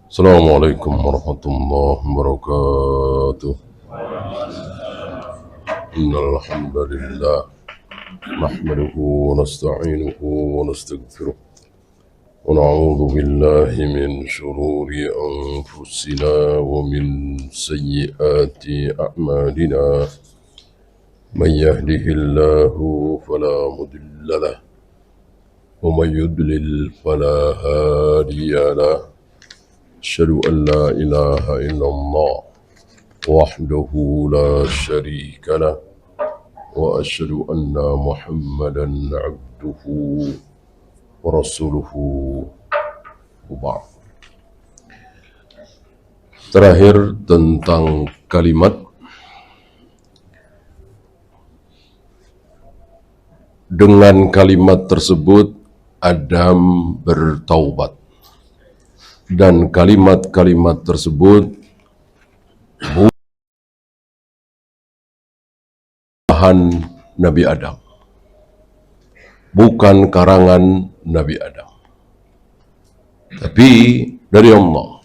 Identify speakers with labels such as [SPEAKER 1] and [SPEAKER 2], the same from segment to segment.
[SPEAKER 1] السلام عليكم ورحمة الله وبركاته. إن الحمد لله نحمده ونستعينه ونستغفره ونعوذ بالله من شرور أنفسنا ومن سيئات أعمالنا. من يهده الله فلا مضل له ومن يضلل فلا هادي له. أشهد أن لا إله إلا الله وحده لا شريك له وأشهد أن محمدا عبده ورسوله وبعد. Terakhir tentang kalimat, dengan kalimat tersebut Adam bertaubat, dan kalimat-kalimat tersebut bukan Nabi Adam, bukan karangan Nabi Adam, tapi dari Allah.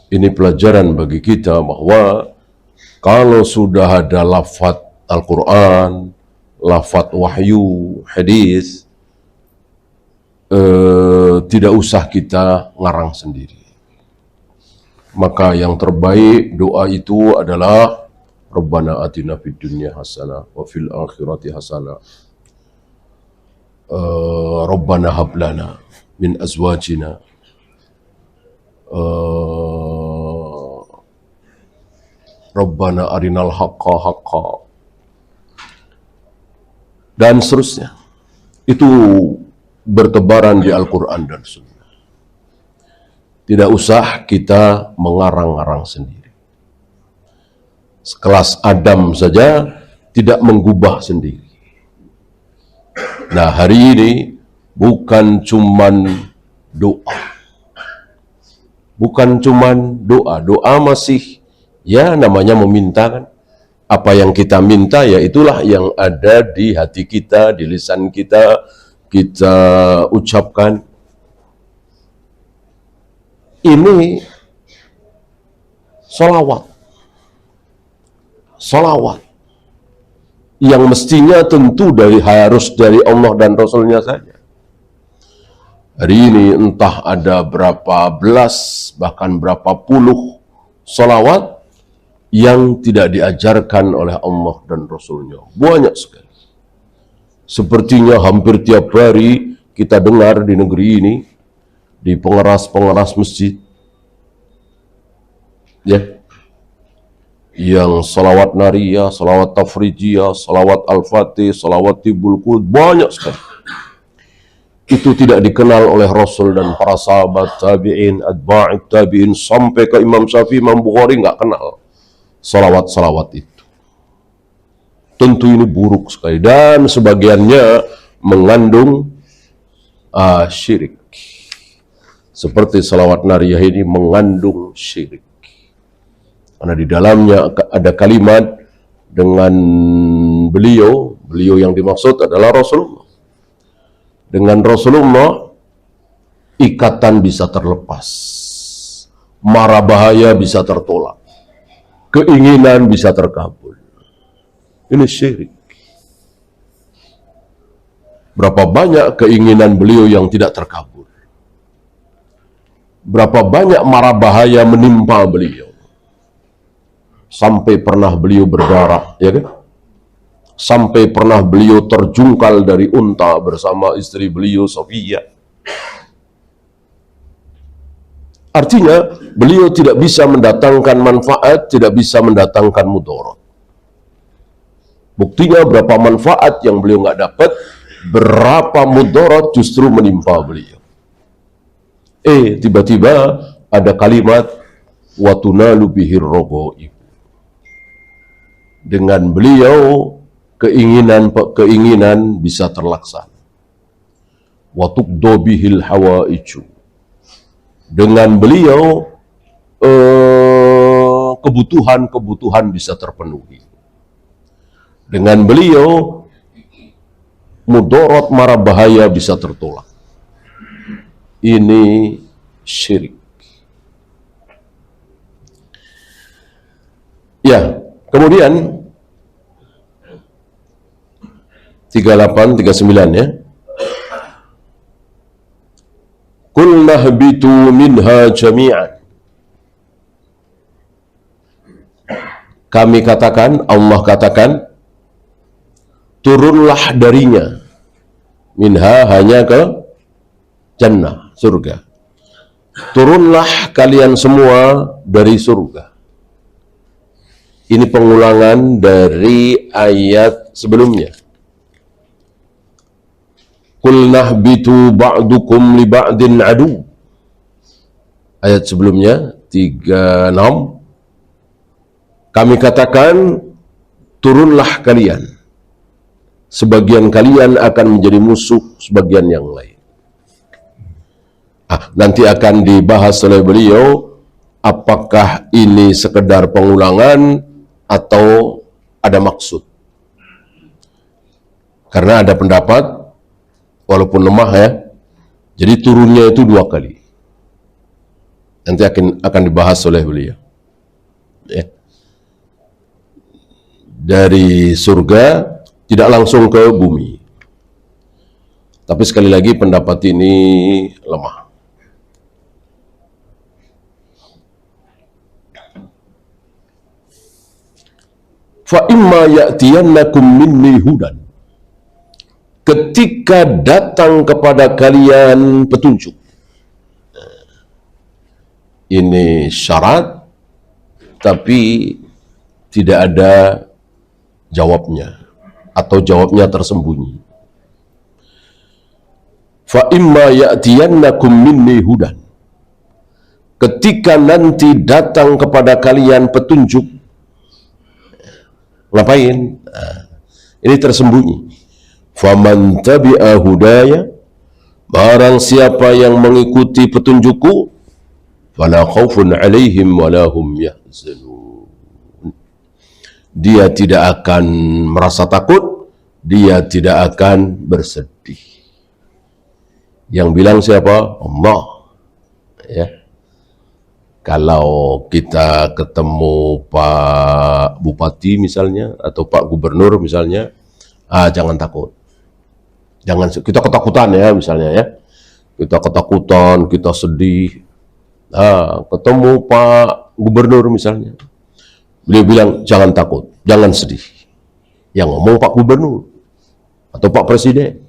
[SPEAKER 1] Ini pelajaran bagi kita bahwa kalau sudah ada lafaz Al-Quran, lafaz wahyu, hadis, tidak usah kita ngarang sendiri. Maka yang terbaik doa itu adalah Rabbana atina fid dunya hasanah wa fil akhirati hasanah. Rabbana hab lana min azwajina Rabbana arinal haqqa haqqa, dan seterusnya. Itu bertebaran di Al-Quran dan Sunnah. Tidak usah kita mengarang-arang sendiri. Sekelas Adam saja tidak menggubah sendiri. Nah, hari ini bukan cuman doa. Bukan cuman doa. Doa masih, ya namanya meminta kan. Apa yang kita minta, ya itulah yang ada di hati kita, di lisan kita, kita ucapkan. Ini salawat. Salawat yang mestinya tentu harus dari Allah dan Rasulnya saja. Hari ini entah ada berapa belas, bahkan berapa puluh salawat yang tidak diajarkan oleh Allah dan Rasulnya. Banyak sekali. Sepertinya hampir tiap hari kita dengar di negeri ini, di pengeras-pengeras masjid, ya, yang salawat nariyah, salawat tafrijiyah, salawat al-fatih, salawat tibul qud, banyak sekali. Itu tidak dikenal oleh Rasul dan para sahabat, tabi'in, atba'it tabi'in, sampai ke Imam Syafi'i, Imam Bukhari nggak kenal salawat-salawat itu. Tentu ini buruk sekali, dan sebagiannya mengandung syirik. Seperti salawat nariyah ini mengandung syirik. Karena di dalamnya ada kalimat dengan beliau yang dimaksud adalah Rasulullah. Dengan Rasulullah ikatan bisa terlepas, mara bahaya bisa tertolak, keinginan bisa terkabul. Ini syirik. Berapa banyak keinginan beliau yang tidak terkabul. Berapa banyak mara bahaya menimpa beliau. Sampai pernah beliau berdarah, ya kan? Sampai pernah beliau terjungkal dari unta bersama istri beliau, Sofia. Artinya, beliau tidak bisa mendatangkan manfaat, tidak bisa mendatangkan mudarat. Buktinya berapa manfaat yang beliau nggak dapat, berapa mudarat justru menimpa beliau. Tiba-tiba ada kalimat watunalu bihir rogoib. Dengan beliau keinginan bisa terlaksana. Watukdo bihil hawaiju. Dengan beliau kebutuhan bisa terpenuhi. Dengan beliau mudarat mara bahaya bisa tertolak. ini syirik. Ya, kemudian 38, 39 ya. Qul nahbitu minha jami'an. Kami katakan, Allah katakan, turunlah darinya. Minha hanya ke jannah, surga. Turunlah kalian semua dari surga. Ini pengulangan dari ayat sebelumnya. Qul nahbitu ba'dukum li ba'din adu. Ayat sebelumnya 36. Kami katakan, turunlah kalian. Sebagian kalian akan menjadi musuh sebagian yang lain. Nanti akan dibahas oleh beliau, apakah ini sekedar pengulangan atau ada maksud. Karena ada pendapat, walaupun lemah ya, jadi turunnya itu 2 kali. Nanti akan dibahas oleh beliau. Ya. Dari surga tidak langsung ke bumi. Tapi sekali lagi pendapat ini lemah. Fa imma ya'tiyannakum minni hudan. Ketika datang kepada kalian petunjuk. Ini syarat, tapi tidak ada jawabnya, atau jawabnya tersembunyi. Fa imma ya'tiyannakum minni hudan. Ketika nanti datang kepada kalian petunjuk, ngapain? Ini tersembunyi. Faman tabi'a hudaya, barang siapa yang mengikuti petunjukku, fala khaufun 'alaihim wala hum yahzanun. Dia tidak akan merasa takut, dia tidak akan bersedih. Yang bilang siapa? Allah. Ya. Kalau kita ketemu Pak Bupati misalnya, atau Pak Gubernur misalnya, jangan takut. Jangan, kita ketakutan ya misalnya ya. Kita ketakutan, kita sedih. Ketemu Pak Gubernur misalnya. Beliau bilang, jangan takut, jangan sedih. Yang ngomong Pak Gubernur atau Pak Presiden.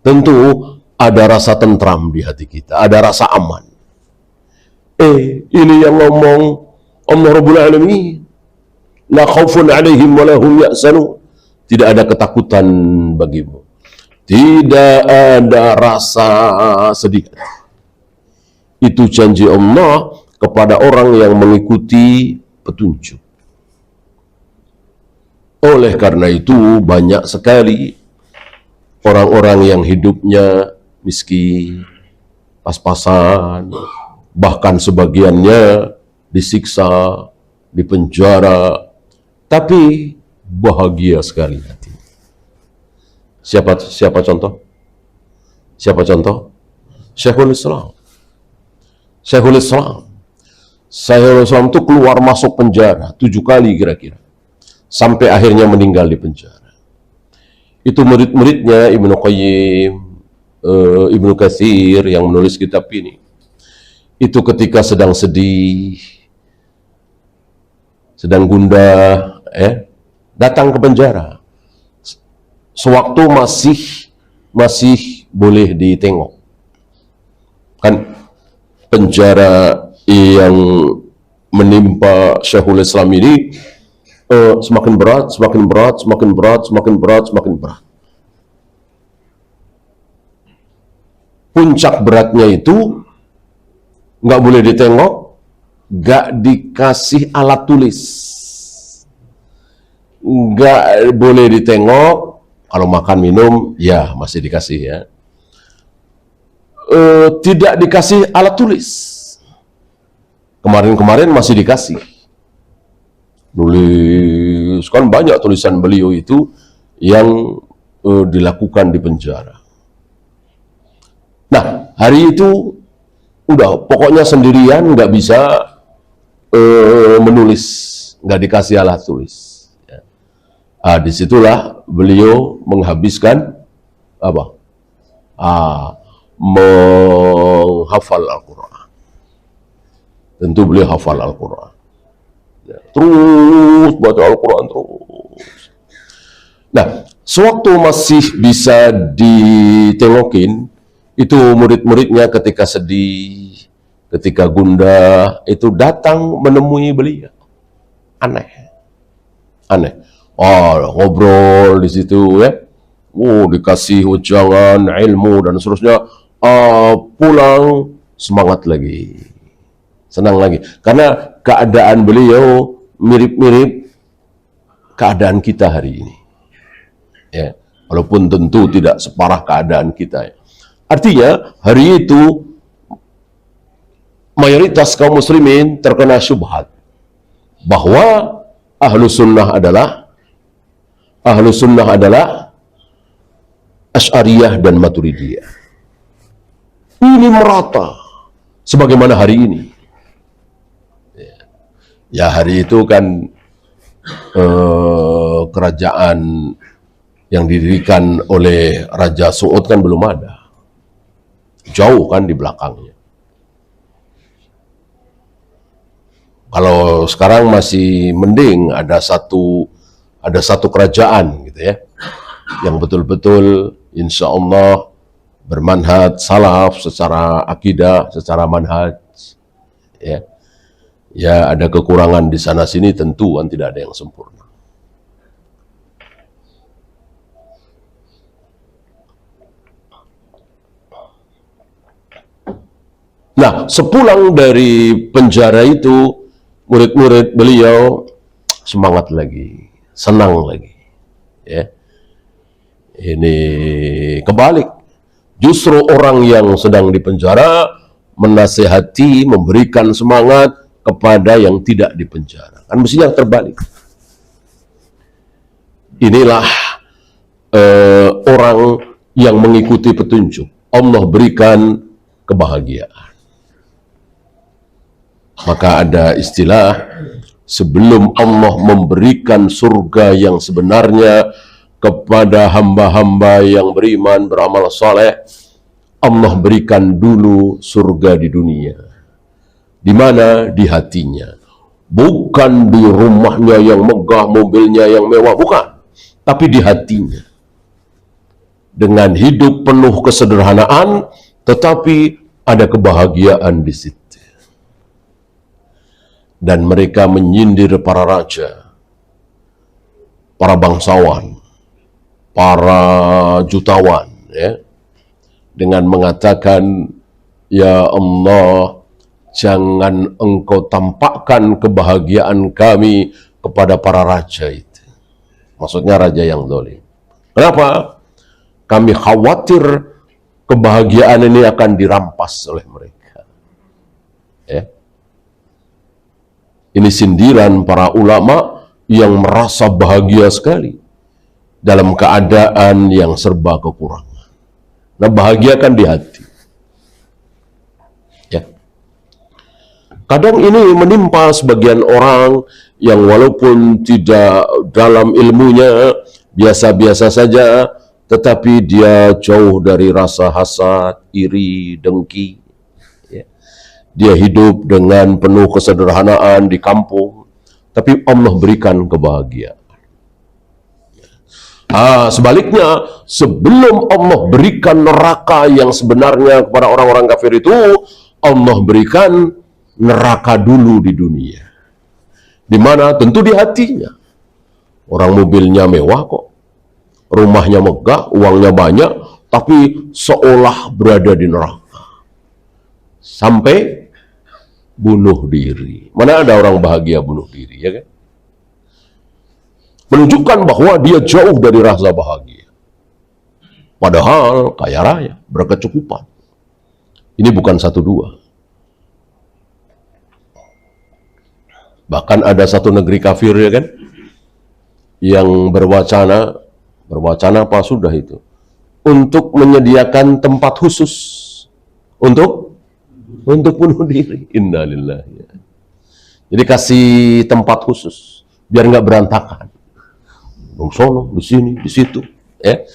[SPEAKER 1] Tentu ada rasa tentram di hati kita, ada rasa aman. Ini yang ngomong Allah Rabbul Alamin. La khaufun 'alaihim wa la hum yahzanun. Tidak ada ketakutan bagimu. Tidak ada rasa sedih. Itu janji Allah kepada orang yang mengikuti petunjuk. Oleh karena itu banyak sekali orang-orang yang hidupnya miskin, pas-pasan, bahkan sebagiannya disiksa, dipenjara, tapi bahagia sekali hati. Siapa contoh? Siapa contoh? Syekhul Islam. Syekhul Islam. Syekhul Islam itu keluar masuk penjara 7 kali kira-kira. Sampai akhirnya meninggal di penjara. Itu murid-muridnya Ibnu Qayyim, Ibnu Katsir yang menulis kitab ini. Itu ketika sedang sedih, sedang gundah, datang ke penjara. Sewaktu masih boleh ditengok. Kan penjara yang menimpa Syekhul Islam ini semakin berat, semakin berat, semakin berat, semakin berat, semakin berat. Puncak beratnya itu nggak boleh ditengok, nggak dikasih alat tulis, nggak boleh ditengok. Kalau makan minum ya masih dikasih ya, tidak dikasih alat tulis. Kemarin-kemarin masih dikasih nulis, kan banyak tulisan beliau itu yang dilakukan di penjara. Nah, Hari itu udah pokoknya sendirian, nggak bisa menulis, nggak dikasih alat tulis. Disitulah beliau menghabiskan apa? Menghafal Al-Quran. Tentu beliau hafal Al-Quran. Terus baca Al-Quran terus. Nah, sewaktu masih bisa ditengokin, itu murid-muridnya ketika sedih, ketika gundah, itu datang menemui beliau. Aneh. Ngobrol di situ ya. Dikasih ujangan, ilmu dan seterusnya. Pulang semangat lagi, senang lagi. Karena keadaan beliau mirip-mirip keadaan kita hari ini. Ya, walaupun tentu tidak separah keadaan kita. Ya. Artinya hari itu mayoritas kaum muslimin terkena syubhat bahwa ahlu sunnah adalah Asy'ariyah dan Maturidiyah. Ini merata sebagaimana hari ini. Ya, hari itu kan kerajaan yang didirikan oleh Raja Suud kan belum ada. Jauh kan di belakangnya. Kalau sekarang masih mending ada satu kerajaan gitu ya, yang betul-betul insya Allah bermanhaj salaf secara akidah, secara manhaj. Ya ada kekurangan di sana sini tentu kan, tidak ada yang sempurna. Nah, sepulang dari penjara itu, murid-murid beliau semangat lagi, senang lagi. Ya. Ini kebalik. Justru orang yang sedang dipenjara menasehati, memberikan semangat kepada yang tidak dipenjara. Kan mestinya terbalik. Inilah orang yang mengikuti petunjuk. Allah berikan kebahagiaan. Maka ada istilah, sebelum Allah memberikan surga yang sebenarnya kepada hamba-hamba yang beriman, beramal saleh, Allah berikan dulu surga di dunia. Di mana? Di hatinya. Bukan di rumahnya yang megah, mobilnya yang mewah, bukan. Tapi di hatinya. Dengan hidup penuh kesederhanaan, tetapi ada kebahagiaan di situ. Dan mereka menyindir para raja, para bangsawan, para jutawan, ya, dengan mengatakan, ya Allah, jangan engkau tampakkan kebahagiaan kami kepada para raja itu. Maksudnya raja yang zalim. Kenapa? Kami khawatir kebahagiaan ini akan dirampas oleh mereka. Ya. Ini sindiran para ulama yang merasa bahagia sekali dalam keadaan yang serba kekurangan. Nah, bahagia kan di hati. Ya. Kadang ini menimpa sebagian orang yang walaupun tidak dalam ilmunya, biasa-biasa saja, tetapi dia jauh dari rasa hasad, iri, dengki. Dia hidup dengan penuh kesederhanaan di kampung, tapi Allah berikan kebahagiaan. Sebaliknya, sebelum Allah berikan neraka yang sebenarnya kepada orang-orang kafir itu, Allah berikan neraka dulu di dunia. Di mana? Tentu di hatinya. Orang mobilnya mewah kok, rumahnya megah, uangnya banyak, tapi seolah berada di neraka. Sampai bunuh diri. Mana ada orang bahagia bunuh diri, ya kan? Menunjukkan bahwa dia jauh dari rasa bahagia. Padahal kaya raya, berkecukupan. Ini bukan satu dua. Bahkan ada satu negeri kafir, ya kan, yang berwacana apa sudah itu, untuk menyediakan tempat khusus untuk bunuh diri. Innalillahi. Jadi kasih tempat khusus biar nggak berantakan. Di sono, di sini, di situ, ya.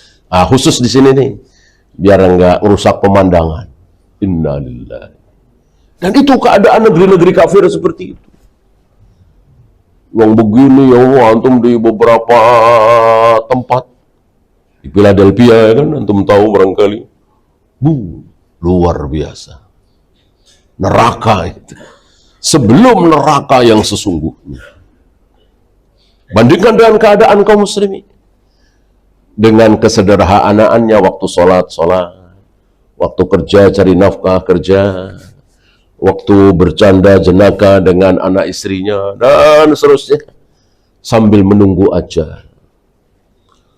[SPEAKER 1] Khusus di sini nih, biar nggak merusak pemandangan. Innalillahi. Dan itu keadaan negeri-negeri kafir seperti itu. Yang begini ya Allah, antum di beberapa tempat di Philadelphia, ya kan, antum tahu barangkali, luar biasa. Neraka itu. Sebelum neraka yang sesungguhnya. Bandingkan dengan keadaan kaum muslimin. Dengan kesederhanaannya waktu sholat, waktu kerja, cari nafkah, kerja, waktu bercanda jenaka dengan anak istrinya, dan seterusnya. Sambil menunggu ajal.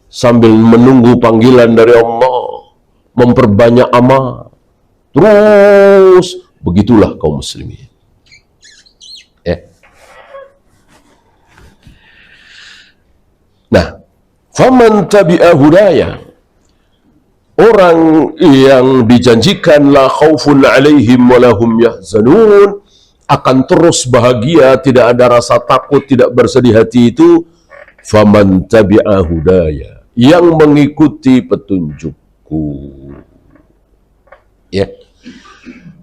[SPEAKER 1] Sambil menunggu panggilan dari Allah. Memperbanyak amal. Terus, begitulah kaum muslimin. Nah, faman tabi'a hudaya, orang yang dijanjikan la khaufun alaihim walahum yahzanun, akan terus bahagia, tidak ada rasa takut, tidak bersedih hati, itu faman tabi'a hudaya, yang mengikuti petunjukku. Ya.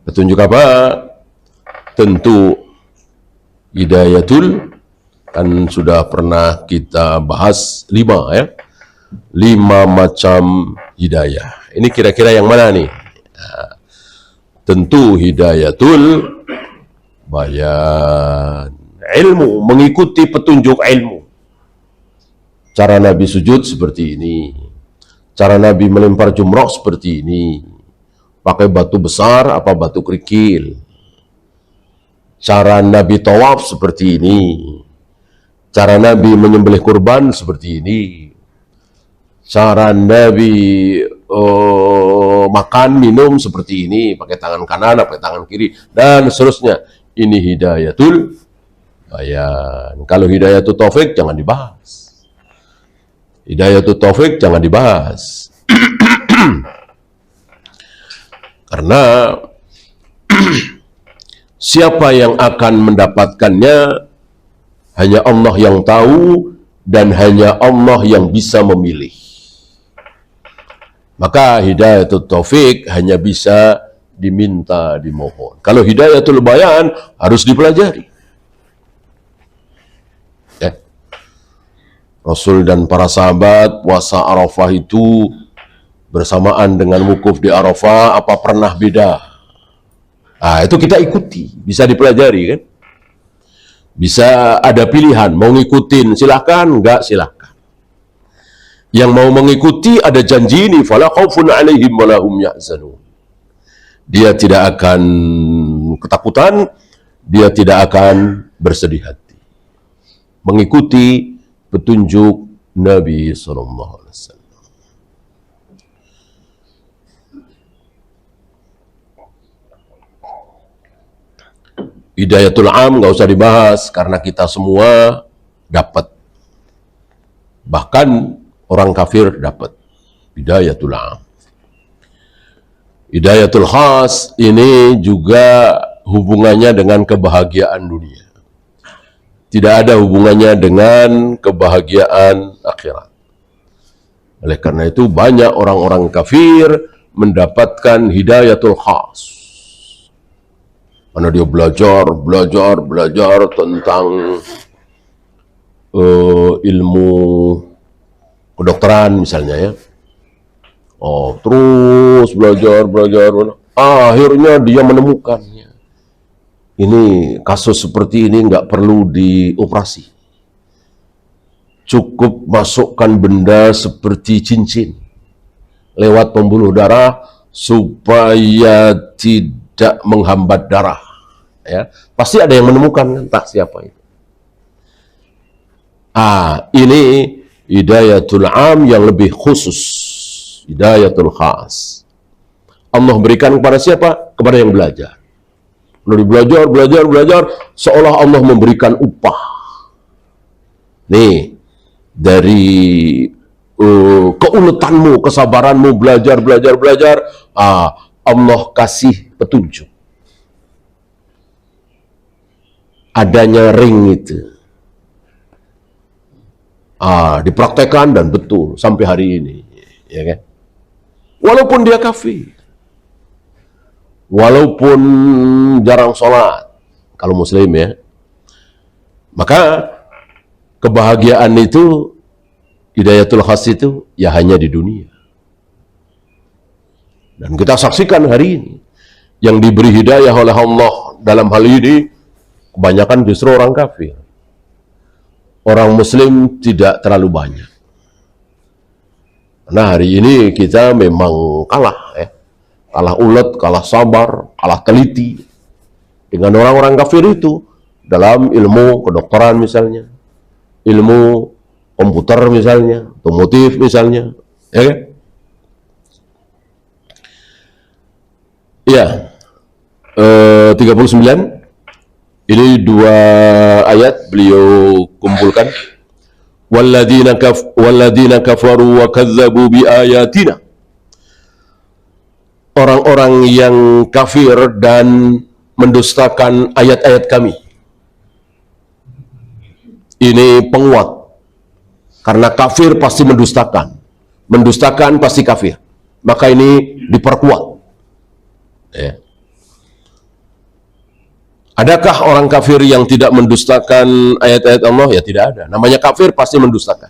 [SPEAKER 1] Petunjuk apa? Tentu hidayatul, kan sudah pernah kita bahas 5 ya. 5 macam hidayah. Ini kira-kira yang mana nih? Nah, tentu hidayatul bayan, ilmu, mengikuti petunjuk ilmu. Cara Nabi sujud seperti ini. Cara Nabi melempar jumroh seperti ini. Pakai batu besar apa batu kerikil. Cara Nabi tawaf seperti ini. Cara Nabi menyembelih kurban seperti ini. Cara Nabi makan, minum seperti ini. Pakai tangan kanan, pakai tangan kiri. Dan seterusnya. Ini hidayatul bayan. Kalau hidayatul taufik jangan dibahas. Hidayatul taufik jangan dibahas. Karena siapa yang akan mendapatkannya hanya Allah yang tahu, dan hanya Allah yang bisa memilih. Maka hidayatul taufik hanya bisa diminta, dimohon. Kalau hidayatul bayan harus dipelajari. Ya. Rasul dan para sahabat puasa Arafah itu bersamaan dengan wukuf di Arafah, apa pernah beda? Itu kita ikuti, bisa dipelajari kan? Bisa ada pilihan, mau ngikutin silahkan, enggak silahkan. Yang mau mengikuti ada janji ini, fala khaufun alaihim walahum yahzanun. Dia tidak akan ketakutan, dia tidak akan bersedih hati. Mengikuti petunjuk Nabi SAW. Hidayatul am nggak usah dibahas karena kita semua dapat. Bahkan orang kafir dapat hidayatul am. Hidayatul khas ini juga hubungannya dengan kebahagiaan dunia. Tidak ada hubungannya dengan kebahagiaan akhirat. Oleh karena itu banyak orang-orang kafir mendapatkan hidayatul khas. Karena dia belajar tentang ilmu kedokteran misalnya ya. Terus belajar. Akhirnya dia menemukannya. Ini kasus seperti ini nggak perlu dioperasi. Cukup masukkan benda seperti cincin lewat pembuluh darah supaya tidak menghambat darah, ya pasti ada yang menemukan, entah siapa itu. Ini hidayatul am yang lebih khusus, hidayatul khas. Allah berikan kepada siapa? Kepada yang belajar. Lalu belajar, seolah Allah memberikan upah. Nih, dari keuletanmu, kesabaranmu, belajar, Allah kasih petunjuk. Adanya ring itu. Dipraktekkan dan betul sampai hari ini. Ya kan? Walaupun dia kafir. Walaupun jarang sholat. Kalau muslim ya. Maka kebahagiaan itu, hidayatul khas itu, ya hanya di dunia. Dan kita saksikan hari ini. Yang diberi hidayah oleh Allah dalam hal ini, kebanyakan justru orang kafir. Orang muslim tidak terlalu banyak. Nah hari ini kita memang kalah ya. Kalah ulet, kalah sabar, kalah teliti dengan orang-orang kafir itu dalam ilmu kedokteran misalnya, ilmu komputer misalnya, otomotif misalnya, ya kan? Ya, 39 ini dua ayat beliau kumpulkan. Walladzina kafaru wa kadzabu bi ayatina. Orang-orang yang kafir dan mendustakan ayat-ayat kami. Ini penguat. Karena kafir pasti mendustakan. Mendustakan pasti kafir. Maka ini diperkuat. Ya. Adakah orang kafir yang tidak mendustakan ayat-ayat Allah? Ya tidak ada. Namanya kafir pasti mendustakan.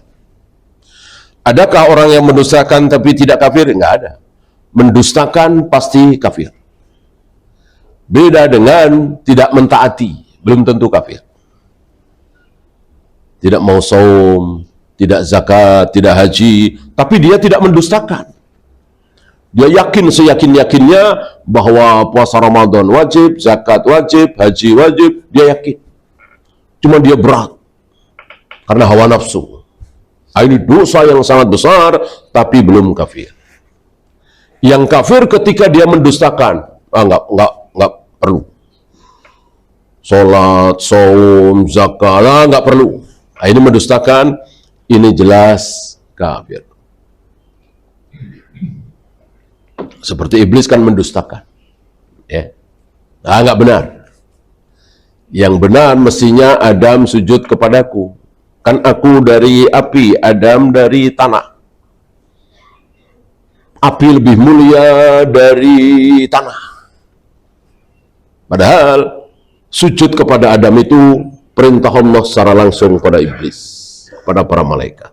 [SPEAKER 1] Adakah orang yang mendustakan tapi tidak kafir? Enggak ada. Mendustakan pasti kafir. Beda dengan tidak mentaati, belum tentu kafir. Tidak mau saum, tidak zakat, tidak haji, tapi dia tidak mendustakan. Dia yakin seyakin-yakinnya bahwa puasa Ramadan wajib, zakat wajib, haji wajib, dia yakin. Cuma dia berat karena hawa nafsu. Ini dosa yang sangat besar, tapi belum kafir. Yang kafir ketika dia mendustakan, enggak perlu. Salat, saum, zakat, enggak perlu. Ini mendustakan, ini jelas kafir. Seperti iblis kan mendustakan. Ya. Enggak benar. Yang benar mestinya Adam sujud kepadaku. Kan aku dari api, Adam dari tanah. Api lebih mulia dari tanah. Padahal sujud kepada Adam itu perintah Allah secara langsung pada iblis, pada para malaikat.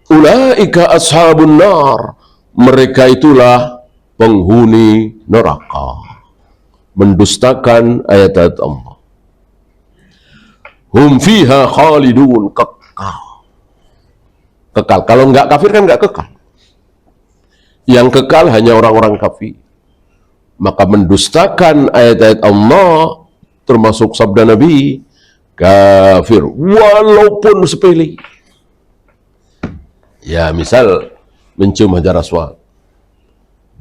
[SPEAKER 1] Ulaika ashabun nar, mereka itulah penghuni neraka, mendustakan ayat-ayat Allah. Hum fiha khalidun, kekal. Kalau nggak kafir kan nggak kekal. Yang kekal hanya orang-orang kafir. Maka mendustakan ayat-ayat Allah, termasuk sabda Nabi, kafir walaupun sepele. Ya misal mencium Hajar Aswad.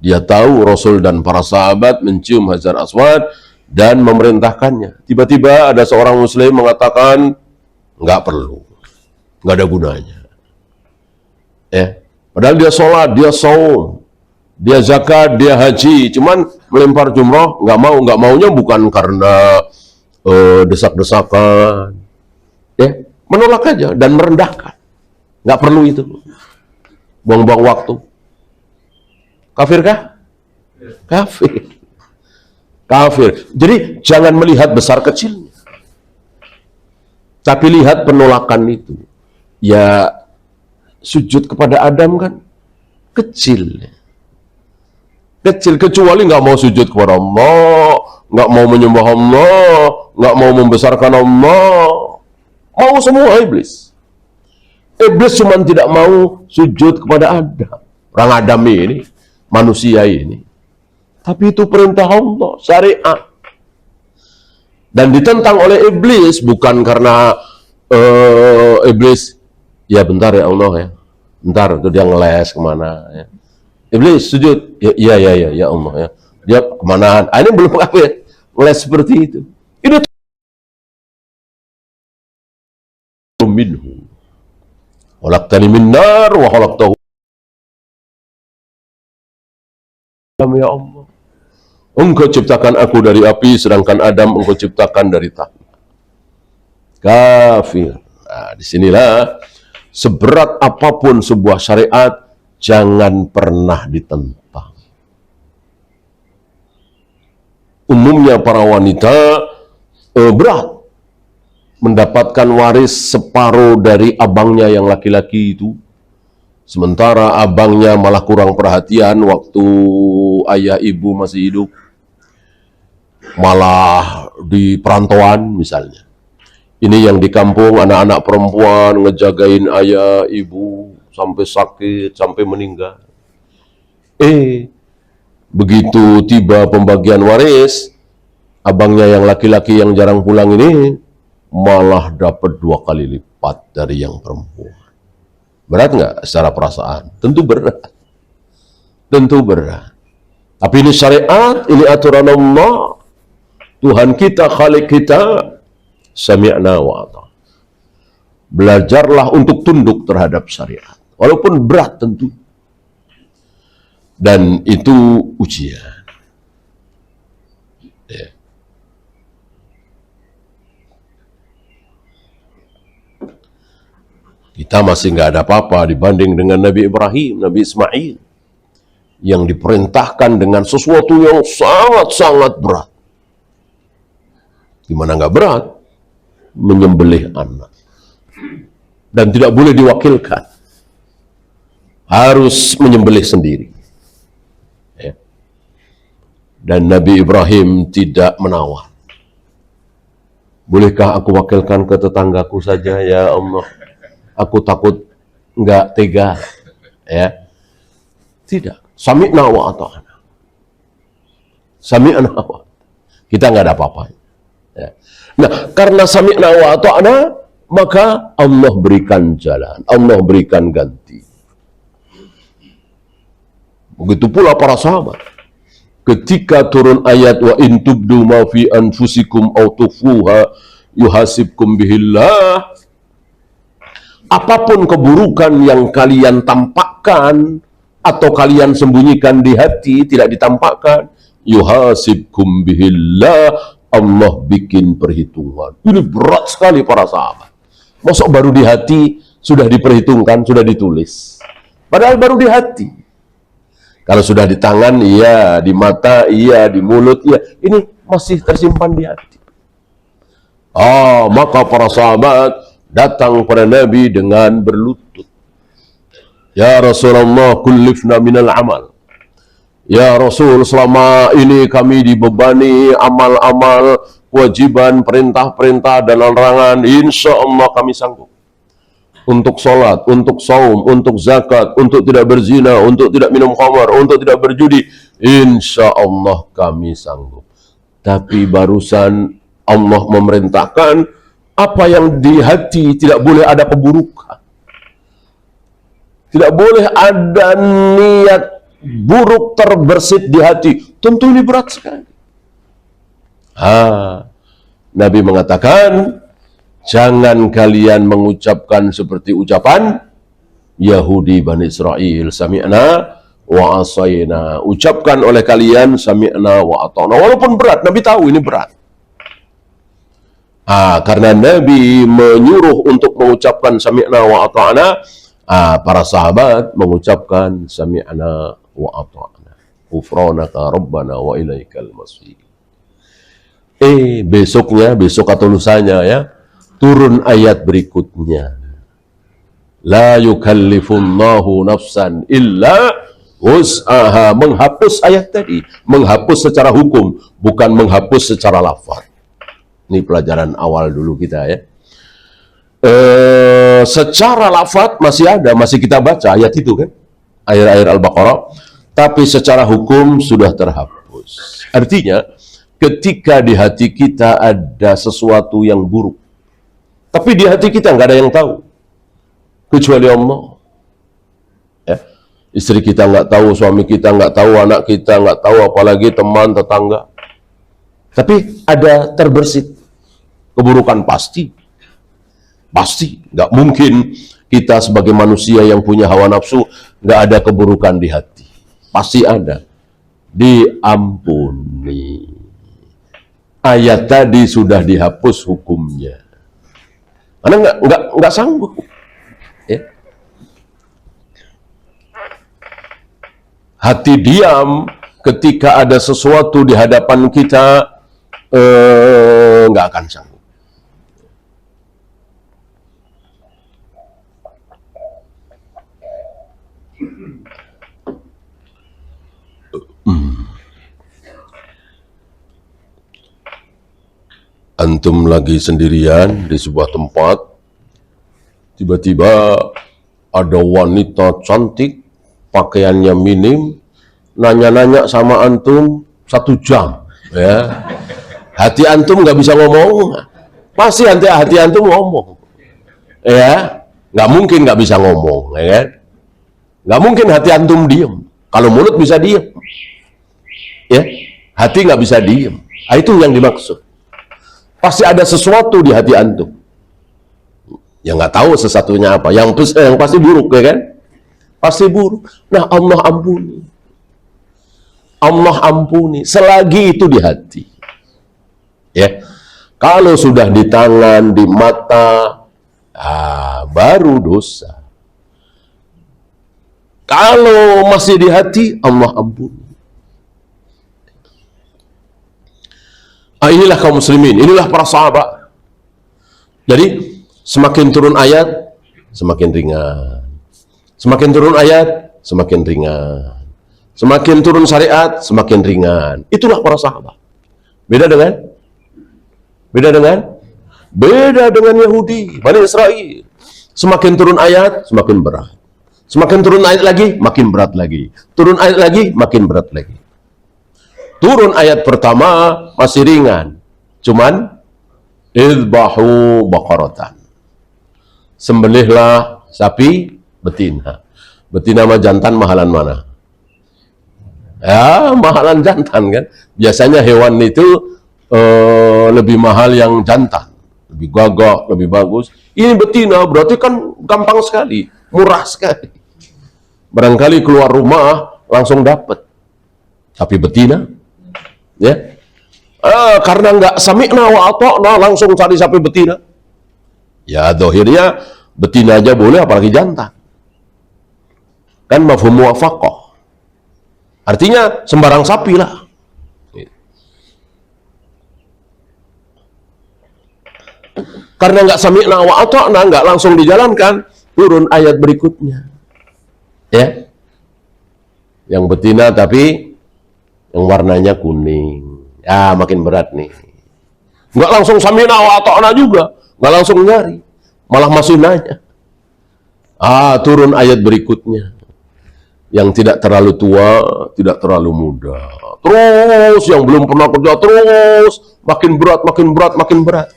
[SPEAKER 1] Dia tahu Rasul dan para sahabat mencium Hajar Aswad dan memerintahkannya. Tiba-tiba ada seorang muslim mengatakan nggak perlu, nggak ada gunanya. Padahal dia sholat, dia saum, dia zakat, dia haji, cuman melempar jumroh nggak maunya bukan karena desak-desakan, menolak aja dan merendahkan, nggak perlu itu, buang-buang waktu. Kafirkah? Kafir. Jadi jangan melihat besar kecilnya, tapi lihat penolakan itu. Ya sujud kepada Adam kan kecil, kecuali nggak mau sujud kepada Allah, nggak mau menyembah Allah, nggak mau membesarkan Allah, mau semua iblis. Iblis cuma tidak mau sujud kepada Adam, orang Adam ini, manusia ini. Tapi itu perintah Allah, syariat, dan ditentang oleh iblis bukan karena iblis. Ya bentar ya Allah ya, bentar itu dia ngeles kemana ya. Iblis sujud, ya Allah ya. Dia kemana? Ini belum kafir, ngeles seperti itu. Ini minhu. Khalaqtani min nar wa khalaqtahu Ya Allah, Engkau ciptakan aku dari api, sedangkan Adam Engkau ciptakan dari tanah. Kafir. Nah, disinilah seberat apapun sebuah syariat, jangan pernah ditentang. Umumnya para wanita berat mendapatkan waris separuh dari abangnya yang laki-laki itu, sementara abangnya malah kurang perhatian waktu ayah ibu masih hidup, malah di perantauan misalnya. Ini yang di kampung anak-anak perempuan ngejagain ayah ibu sampai sakit, sampai meninggal. Begitu tiba pembagian waris, abangnya yang laki-laki yang jarang pulang ini malah dapat 2 kali lipat dari yang perempuan. Berat nggak secara perasaan? Tentu berat. Tentu berat. Tapi ini syariat, ini aturan Allah. Tuhan kita, Khalik kita, sami'na wa ata'na. Belajarlah untuk tunduk terhadap syariat. Walaupun berat tentu. Dan itu ujian. Ya. Kita masih nggak ada apa-apa dibanding dengan Nabi Ibrahim, Nabi Ismail, yang diperintahkan dengan sesuatu yang sangat-sangat berat. Di mana nggak berat? Menyembelih anak. Dan tidak boleh diwakilkan. Harus menyembelih sendiri. Ya. Dan Nabi Ibrahim tidak menawar. Bolehkah aku wakilkan ke tetanggaku saja, ya Allah? Aku takut nggak tega, ya. Tidak. Sami'na wa ata'na. Sami'na wa. Kita nggak ada apa-apa. Ya. Nah, karena sami'na wa ata'na, maka Allah berikan jalan, Allah berikan ganti. Begitu pula para sahabat. Ketika turun ayat wa in tubdu ma fi anfusikum aw tukhfuha yuhasibkum bihillah, apapun keburukan yang kalian tampakkan atau kalian sembunyikan di hati, tidak ditampakkan, yuhasibkum bihillah, Allah bikin perhitungan. Ini berat sekali para sahabat. Masuk baru di hati sudah diperhitungkan, sudah ditulis. Padahal baru di hati. Kalau sudah di tangan, iya, di mata, iya, di mulut, iya. Ini masih tersimpan di hati. Maka para sahabat datang pada Nabi dengan berlutut. Ya Rasulullah, kullifna minal amal. Ya Rasul, selama ini kami dibebani amal-amal, kewajiban, perintah-perintah, dan larangan. Insya Allah kami sanggup. Untuk sholat, untuk saum, untuk zakat, untuk tidak berzina, untuk tidak minum khamar, untuk tidak berjudi. Insya Allah kami sanggup. Tapi barusan Allah memerintahkan apa yang di hati tidak boleh ada keburukan. Tidak boleh ada niat buruk terbersit di hati. Tentu ini berat sekali. Nabi mengatakan, jangan kalian mengucapkan seperti ucapan Yahudi Bani Israel, sami'na wa asayna. Ucapkan oleh kalian sami'na wa ata'na. Walaupun berat, Nabi tahu ini berat. Karena Nabi menyuruh untuk mengucapkan sami'na wa ata'na, para sahabat mengucapkan sami'na wa ata'na. Ghufranaka rabbana wa ilaikal masir. Besoknya, besok atau lusanya ya, turun ayat berikutnya. La yukallifullahu nafsan illa wus'aha. Menghapus ayat tadi. Menghapus secara hukum, bukan menghapus secara lafaz. Ini pelajaran awal dulu kita ya. Secara lafaz masih ada, masih kita baca ayat itu kan. Ayat-ayat Al-Baqarah. Tapi secara hukum sudah terhapus. Artinya, ketika di hati kita ada sesuatu yang buruk, tapi di hati kita nggak ada yang tahu, kecuali Allah. Ya. Istri kita nggak tahu, suami kita nggak tahu, anak kita nggak tahu, apalagi teman, tetangga. Tapi ada terbersit keburukan pasti. Pasti. Nggak mungkin kita sebagai manusia yang punya hawa nafsu nggak ada keburukan di hati. Pasti ada. diampuni. Ayat tadi sudah dihapus hukumnya. Karena nggak sanggup. Ya. Hati diam ketika ada sesuatu di hadapan kita, nggak akan sanggup. Antum lagi sendirian di sebuah tempat, tiba-tiba ada wanita cantik, pakaiannya minim, nanya-nanya sama antum 1 jam, ya. Hati antum nggak bisa ngomong, pasti hati antum ngomong, ya. Nggak mungkin nggak bisa ngomong, ya kan? Nggak mungkin hati antum diem. Kalau mulut bisa diem, ya. Hati nggak bisa diem. Nah, itu yang dimaksud. Pasti ada sesuatu di hati antum. Ya nggak tahu sesuatunya apa. Yang pasti buruk, ya kan? Pasti buruk. Nah, Allah ampuni. Allah ampuni. Selagi itu di hati. Ya. Kalau sudah di tangan, di mata, baru dosa. Kalau masih di hati, Allah ampuni. Inilah kaum muslimin, inilah para sahabat. Jadi semakin turun ayat, semakin ringan. Semakin turun ayat, semakin ringan. Semakin turun syariat, semakin ringan. Itulah para sahabat. Beda dengan Yahudi, Bani Israel. Semakin turun ayat, semakin berat. Semakin turun ayat lagi, makin berat lagi. Turun ayat lagi, makin berat lagi. Turun ayat pertama masih ringan, cuman idbahu baqaratan, sembelihlah sapi betina. Betina sama jantan mahalan mana? Ya, mahalan jantan kan. Biasanya hewan itu lebih mahal yang jantan, lebih gagah, lebih bagus. Ini betina, berarti kan gampang sekali, murah sekali. Barangkali keluar rumah langsung dapat. Tapi betina, ya, karena nggak sami'na wa ata'na langsung cari sapi betina. Ya, dohirnya betina aja boleh, apalagi jantan. Kan mafhum muwafaqah. Artinya sembarang sapi lah. Karena nggak sami'na wa ata'na, nggak langsung dijalankan, turun ayat berikutnya. Ya, yang betina tapi yang warnanya kuning. Ya, makin berat nih. Nggak langsung sami'na wa ata'na juga, nggak langsung nyari, malah masih nanya. Turun ayat berikutnya. Yang tidak terlalu tua, tidak terlalu muda. Terus yang belum pernah kerja terus makin berat, makin berat, makin berat.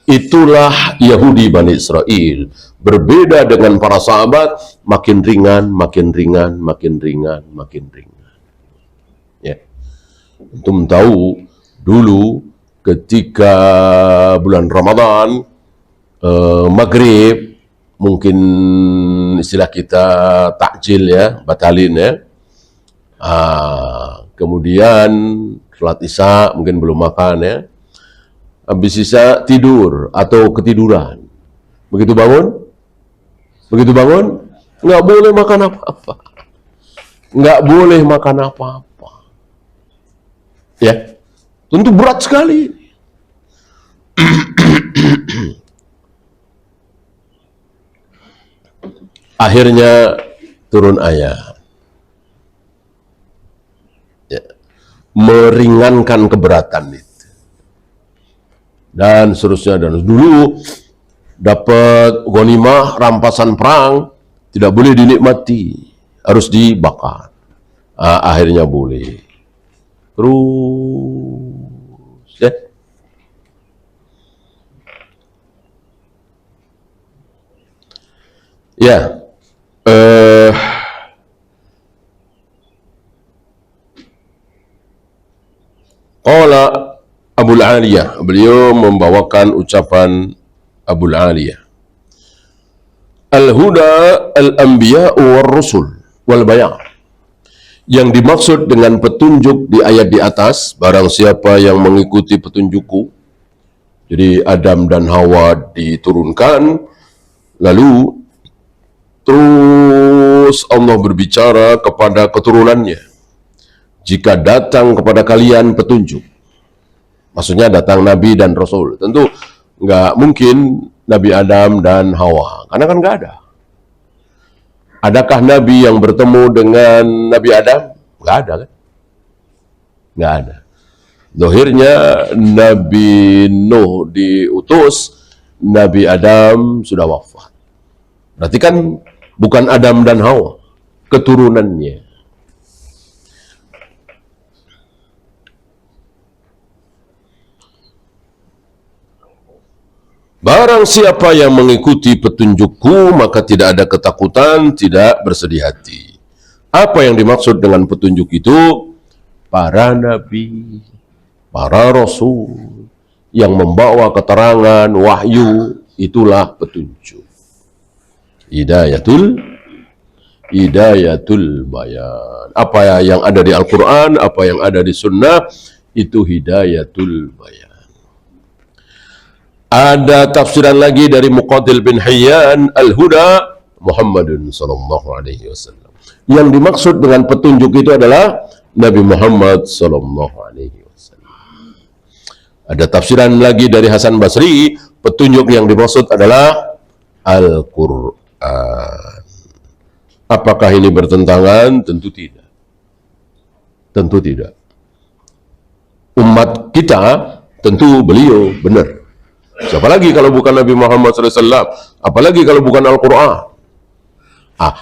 [SPEAKER 1] Itulah Yahudi Bani Israel. Berbeda dengan para sahabat, makin ringan, makin ringan, makin ringan, makin ringan. Ya. Antum tahu dulu ketika bulan Ramadan, maghrib, mungkin istilah kita takjil ya, batalin ya. Kemudian sholat isya mungkin belum makan ya. Habis isya tidur atau ketiduran. Begitu bangun, nggak boleh makan apa-apa. Nggak boleh makan apa-apa. Ya, tentu berat sekali. Akhirnya turun ayat. Ya, meringankan keberatan itu. Dan seterusnya. Dan dulu dapat ghanimah, rampasan perang, tidak boleh dinikmati, harus dibakar. Akhirnya boleh. Terus ya. Ya. Qala Abul Aliyah, beliau membawakan ucapan Abul Aliyah. Al-huda al-anbiya wal rusul wal bayan Yang dimaksud dengan petunjuk di ayat di atas, barang siapa yang mengikuti petunjukku, jadi Adam dan Hawa diturunkan, lalu terus Allah berbicara kepada keturunannya, jika datang kepada kalian petunjuk, maksudnya datang Nabi dan Rasul, tentu nggak mungkin Nabi Adam dan Hawa, karena kan nggak ada. Adakah Nabi yang bertemu dengan Nabi Adam? Nggak ada kan? Nggak ada. Zahirnya Nabi Nuh diutus, Nabi Adam sudah wafat. Berarti kan bukan Adam dan Hawa, keturunannya. Barang siapa yang mengikuti petunjukku, maka tidak ada ketakutan, tidak bersedih hati. Apa yang dimaksud dengan petunjuk itu? Para nabi, para rasul, yang membawa keterangan, wahyu, itulah petunjuk. Hidayatul bayan. Apa yang ada di Al-Quran, apa yang ada di Sunnah, itu hidayatul bayan. Ada tafsiran lagi dari Muqatil bin Hayyan, Al-Huda Muhammadun sallallahu alaihi wasallam. Yang dimaksud dengan petunjuk itu adalah Nabi Muhammad sallallahu alaihi wasallam. Ada tafsiran lagi dari Hasan Basri, petunjuk yang dimaksud adalah Al-Quran. Apakah ini bertentangan? Tentu tidak. Tentu tidak. Umat kita, tentu beliau benar. Siapa lagi kalau bukan Nabi Muhammad SAW? Apalagi kalau bukan Al-Quran?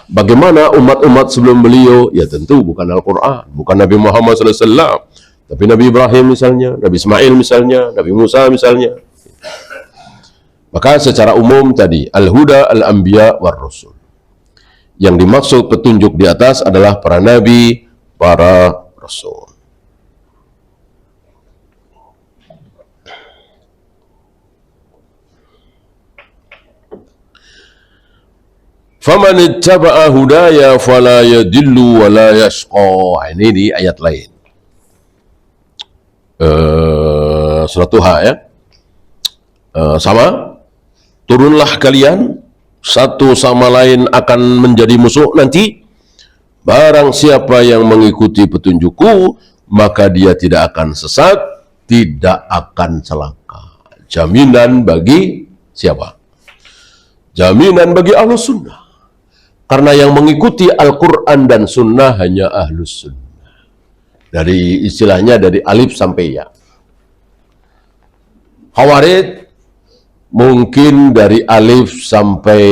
[SPEAKER 1] Bagaimana umat-umat sebelum beliau? Ya tentu bukan Al-Quran, bukan Nabi Muhammad SAW. Tapi Nabi Ibrahim misalnya, Nabi Ismail misalnya, Nabi Musa misalnya. Maka secara umum tadi, Al-Huda, Al-Anbiya, War-Rasul. Yang dimaksud petunjuk di atas adalah para Nabi, para Rasul. Faman ittaba'a hudaya fala yadillu wa la yashqa. Ini di ayat lain. Surat Tuha ya. Sama. Turunlah kalian, satu sama lain akan menjadi musuh nanti. Barang siapa yang mengikuti petunjukku, maka dia tidak akan sesat, tidak akan celaka. Jaminan bagi siapa? Jaminan bagi Ahlus Sunnah. Karena yang mengikuti Al-Quran dan Sunnah hanya Ahlus Sunnah. Dari istilahnya dari alif sampai ya. Khawarij mungkin dari alif sampai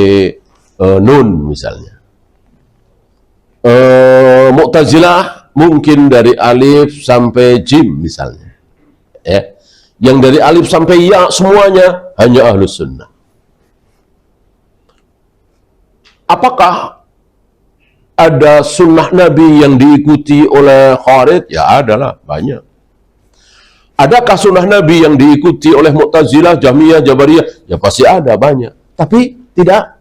[SPEAKER 1] nun misalnya. Mu'tazilah mungkin dari alif sampai jim misalnya. Ya. Yang dari alif sampai ya semuanya hanya Ahlus Sunnah. Apakah ada sunnah Nabi yang diikuti oleh Khawarij? Ya adalah, banyak. Adakah sunnah Nabi yang diikuti oleh Mu'tazilah, Jahmiyah, Jabariyah? Ya pasti ada, banyak. Tapi tidak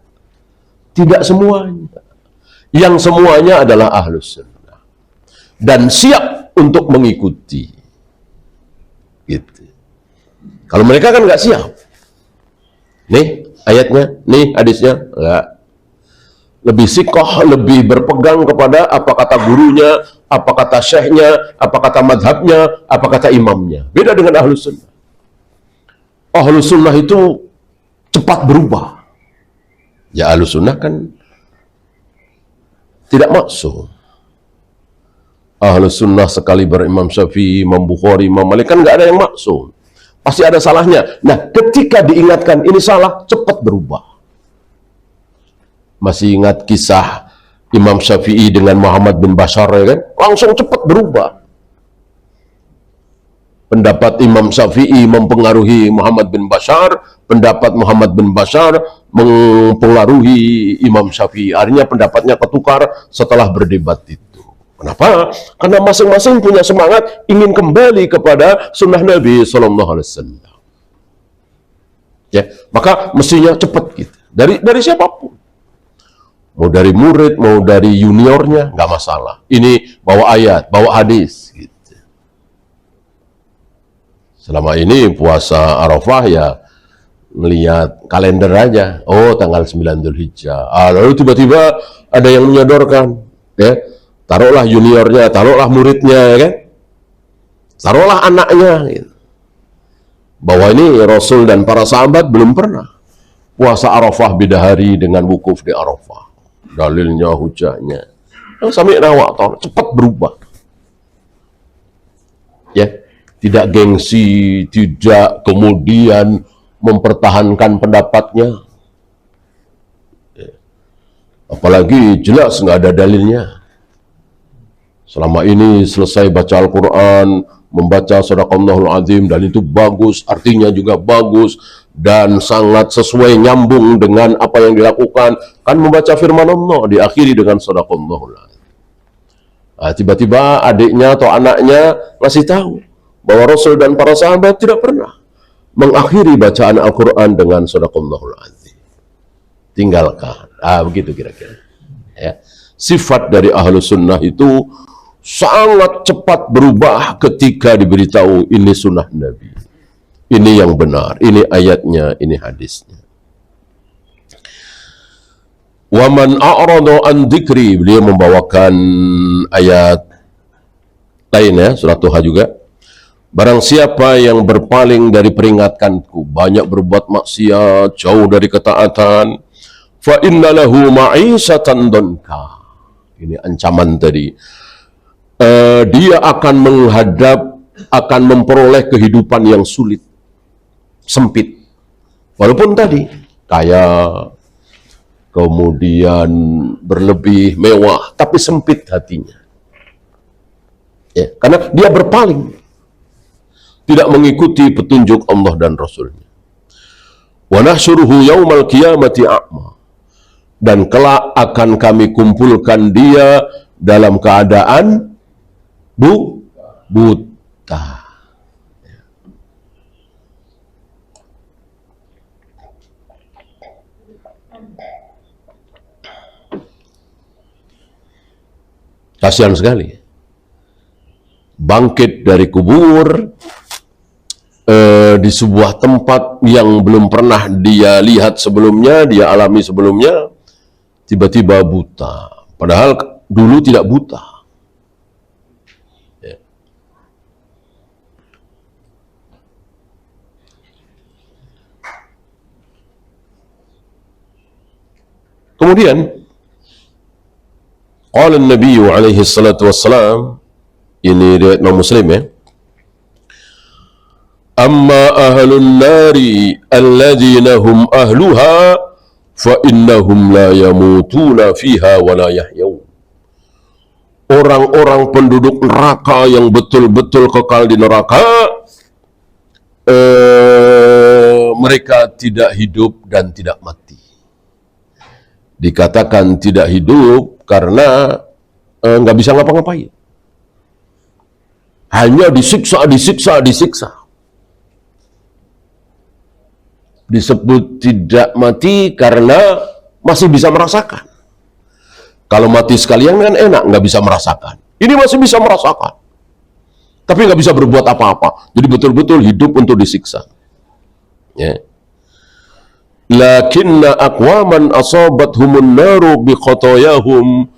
[SPEAKER 1] semuanya. Yang semuanya adalah Ahlus Sunnah. Dan siap untuk mengikuti. Gitu. Kalau mereka kan nggak siap. Nih ayatnya, nih hadisnya, enggak. Lebih sikoh, lebih berpegang kepada apa kata gurunya, apa kata syekhnya, apa kata madhabnya, apa kata imamnya. Beda dengan Ahlus Sunnah. Ahlus Sunnah itu cepat berubah. Ya Ahlus Sunnah kan tidak maksum. Ahlus Sunnah sekali berimam Syafi'i, Imam Bukhari, Imam Malik, kan nggak ada yang maksum. Pasti ada salahnya. Nah, ketika diingatkan ini salah, cepat berubah. Masih ingat kisah Imam Syafi'i dengan Muhammad bin Bashar ya kan? Langsung cepat berubah. Pendapat Imam Syafi'i mempengaruhi Muhammad bin Bashar, pendapat Muhammad bin Bashar mempengaruhi Imam Syafi'i. Akhirnya pendapatnya ketukar setelah berdebat itu. Kenapa? Karena masing-masing punya semangat ingin kembali kepada sunnah Nabi SAW. Ya, maka mestinya cepat gitu. Dari siapapun. Mau dari murid, mau dari juniornya, nggak masalah. Ini bawa ayat, bawa hadis. Gitu. Selama ini puasa Arafah ya melihat kalender aja. Oh, tanggal 9 Dzulhijjah. Lalu tiba-tiba ada yang menyodorkan, ya. Taruhlah juniornya, taruhlah muridnya, ya kan? Taruhlah anaknya. Gitu. Bahwa ini Rasul dan para sahabat belum pernah puasa Arafah beda hari dengan wukuf di Arafah. Dalilnya, hujahnya. Sami'na wa ata'na, cepat berubah. Ya, tidak gengsi, tidak kemudian mempertahankan pendapatnya. Ya. Apalagi jelas nggak ada dalilnya. Selama ini selesai baca Al-Quran, membaca Sadaqallahul Azim, dan itu bagus, artinya juga bagus, dan sangat sesuai nyambung dengan apa yang dilakukan. Kan membaca firman Allah diakhiri dengan Sadaqallahul Azim. Tiba-tiba adiknya atau anaknya masih tahu bahwa Rasul dan para sahabat tidak pernah mengakhiri bacaan Al-Quran dengan Sadaqallahul Azim. Tinggalkan. Begitu kira-kira. Ya. Sifat dari Ahlus Sunnah itu sangat cepat berubah ketika diberitahu ini sunnah Nabi. Ini yang benar, ini ayatnya, ini hadisnya. Wa man a'rada an dzikri, beliau membawakan ayat lainnya, surat Tuha juga. Barang siapa yang berpaling dari peringatkanku, banyak berbuat maksiat, jauh dari ketaatan, fa inna lahu ma'isatan danka. Ini ancaman tadi. Dia akan akan memperoleh kehidupan yang sulit, sempit. Walaupun tadi kaya, kemudian berlebih, mewah, tapi sempit hatinya. Ya, karena dia berpaling, tidak mengikuti petunjuk Allah dan Rasulnya. Wa nahsyuruhu yaumal qiyamati a'ma. Dan kelak akan kami kumpulkan dia dalam keadaan buta. Kasihan sekali. Bangkit dari kubur di sebuah tempat yang belum pernah dia lihat sebelumnya, dia alami sebelumnya, tiba-tiba buta. Padahal dulu tidak buta. Kemudian qala Nabi alaihi salatu wassalam, ini riwayat Imam Muslim ya. Amma ahlun nari alladhina hum ahluha fa innahum la yamutuna fiha wa la yahyaun. Orang-orang penduduk neraka yang betul-betul kekal di neraka, mereka tidak hidup dan tidak mati. Dikatakan tidak hidup karena nggak bisa ngapa-ngapain. Hanya disiksa. Disebut tidak mati karena masih bisa merasakan. Kalau mati sekalian kan enak, nggak bisa merasakan. Ini masih bisa merasakan, tapi nggak bisa berbuat apa-apa. Jadi betul-betul hidup untuk disiksa. Ya. Lakinna aqwaman asabathumun naru bi khotoyahum.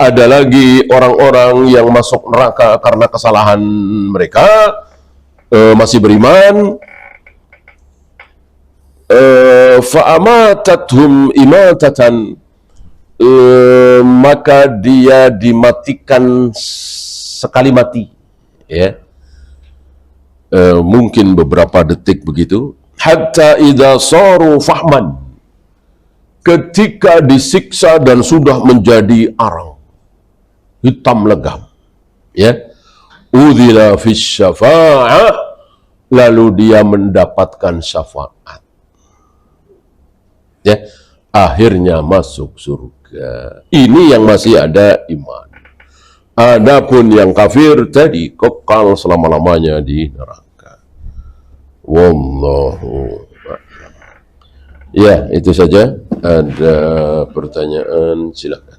[SPEAKER 1] Ada lagi orang-orang yang masuk neraka karena kesalahan mereka, masih beriman, fa'amatathum imatatan, maka dia dimatikan sekali mati, ya, mungkin beberapa detik begitu. Hatta idza saru fahman, ketika disiksa dan sudah menjadi arang, hitam legam, ya, udzila fis syafa'ah, lalu dia mendapatkan syafaat, ya, akhirnya masuk surga. Ini yang masih ada iman. Adapun yang kafir tadi kekal selama-lamanya di neraka. Wallahu a'lam. Ya, itu saja. Ada pertanyaan, silakan.